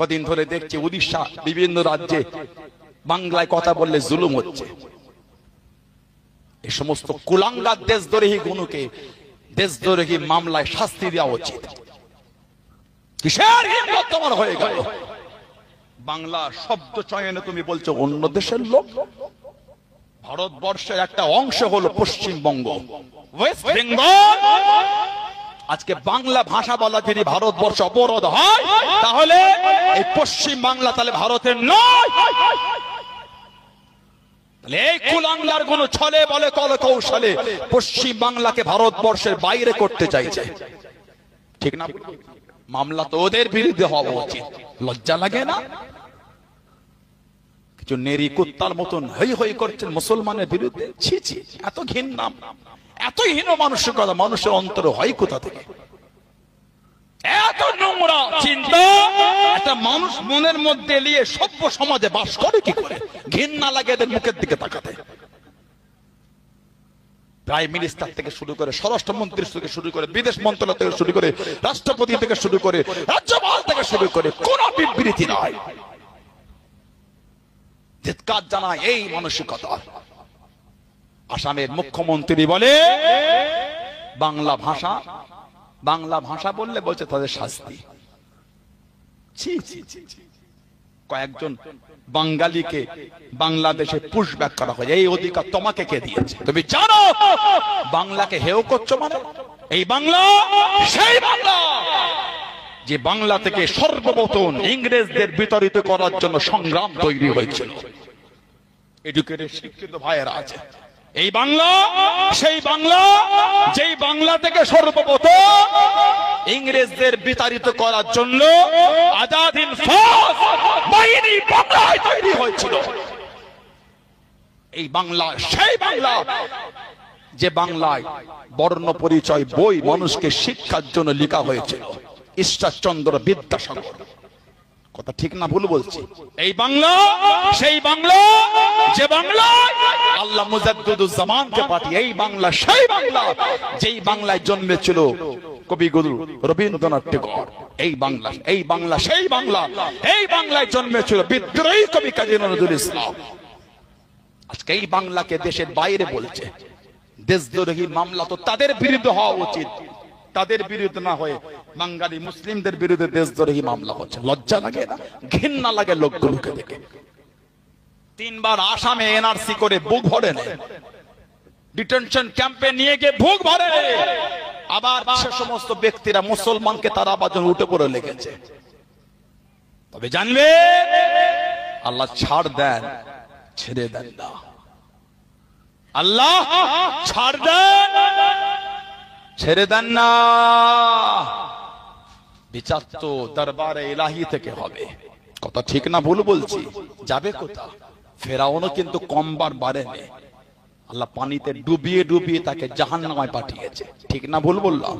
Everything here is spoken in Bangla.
কদিন ধরে দেখছি উড়িষ্যা বিভিন্ন রাজ্যে বাংলায় কথা বললে জুলুম হচ্ছে। এই সমস্ত কুলাঙ্গার দেশদ্রোহী গুণকে দেশদ্রোহী মামলায় শাস্তি দেওয়া উচিত। কিসের হিম্মত তোমার হয়ে গেল? বাংলা শব্দ চয়নে তুমি বলছো অন্য দেশের লোক। ভারতবর্ষের একটা অংশ হলো পশ্চিমবঙ্গ, ওয়েস্ট বেঙ্গল। আজকে বাংলা ভাষা বলা যদি ভারতবর্ষ অবরোধ হয়, তাহলে এই পশ্চিম বাংলা তাহলে ভারতের নয়। এই কুলাঙ্গার কোন ছলে বলে কল কৌশলে পশ্চিম বাংলাকে ভারতবর্ষের বাইরে করতে চাইছে, ঠিক না? মামলা তো ওদের বিরুদ্ধে হওয়া উচিত। লজ্জা লাগে না? কিছু নেরি কুত্তার মতন হই হই করছেন মুসলমানের বিরুদ্ধে। ছি ছি, এত ঘৃণা, এত হীন মানসিকতা মানুষের অন্তরে হয় কোথা থেকে? এত নোংরা চিন্তা একটা মানুষ মনের মধ্যে নিয়ে সভ্য সমাজে বাস করে কি করে? ঘৃণা লাগে এদের মুখের দিকে তাকাতে। প্রাইম মিনিস্টার থেকে শুরু করে, স্বরাষ্ট্রমন্ত্রী থেকে শুরু করে, বিদেশ মন্ত্রণালয় থেকে শুরু করে, রাষ্ট্রপতি থেকে শুরু করে, রাজ্যপাল থেকে শুরু করে কোন বিবৃতি নয়। ধিক্কার জানায় এই মানসিকতা। আসামের মুখ্যমন্ত্রী বলে বাংলা ভাষা, বাংলা ভাষা বললে বলছে তাদের শাস্তি। কয়েকজন বাঙালিকে বাংলাদেশে পুশব্যাক করা হয়। এই অধিকার তোমাকে কে দিয়েছে? তুমি জানো বাংলাকে হেয় করছো মানে? এই বাংলা সেই বাংলা যে বাংলা থেকে সর্বপ্রথম ইংরেজদের বিতাড়িত করার জন্য সংগ্রাম তৈরি হয়েছিল। এডুকেটেড শিক্ষিত ভাইয়েরা আছে। এই বাংলা সেই বাংলা যেই বাংলা থেকে সর্বপ্রথম ইংরেজদের বিতাড়িত করার জন্য আজাদ হিন্দ ফৌজ বাহিনী বাংলায় তৈরি হয়েছিল। এই বাংলা সেই বাংলা যে বাংলায় বর্ণ পরিচয় বই মানুষকে শিক্ষার জন্য লেখা হয়েছিল। ঈশ্বরচন্দ্র বিদ্যাসাগর, কথা ঠিক না ভুল বলছি? এই বাংলা সেই বাংলা যে বাংলা আল্লাহ মুজাদ্দিদুজ্জামানকে পাঠিয়ে, এই বাংলা সেই বাংলা যেই বাংলায় জন্মেছিল কবিগুরু রবীন্দ্রনাথ ঠাকুর। এই বাংলা, এই বাংলা সেই বাংলা, এই বাংলায় জন্মেছিল বিদ্রোহী কবি কাজী নজরুল ইসলাম। আজকে এই বাংলাকে দেশের বাইরে বলছে। দেশদ্রোহী মামলা তো তাদের বিরুদ্ধে হওয়া উচিত, তাদের বিরুদ্ধে না হয়ে বাঙালি মুসলিমদের বিরুদ্ধে দেশদ্রোহী মামলা হচ্ছে। লজ্জা লাগে না? ঘৃণা লাগে লোকগুলোকে দেখে। 3 বার আসামে এনআরসি করে বুক ভরে নেয়, ডিটেনশন ক্যাম্পে নিয়ে গিয়ে বুক ভরে নেয়। আবার সে সমস্ত ব্যক্তিরা মুসলমানকে তারা বাজন উঠে পড়ে লেগেছে। তবে জানবে আল্লাহ ছাড় দেন, ছেড়ে দেন না। আল্লাহ ছাড় দেন, ছেড়ে দেন না। বিচার তো দরবারে ইলাহি থেকে হবে। কথা ঠিক না ভুল বলছি? যাবে কোথা? ফেরাউনও কিন্তু কমবার বাড়েনি। আল্লাহ পানিতে ডুবিয়ে ডুবিয়ে তাকে জাহান্নামে পাঠিয়েছে। ঠিক না ভুল বললাম?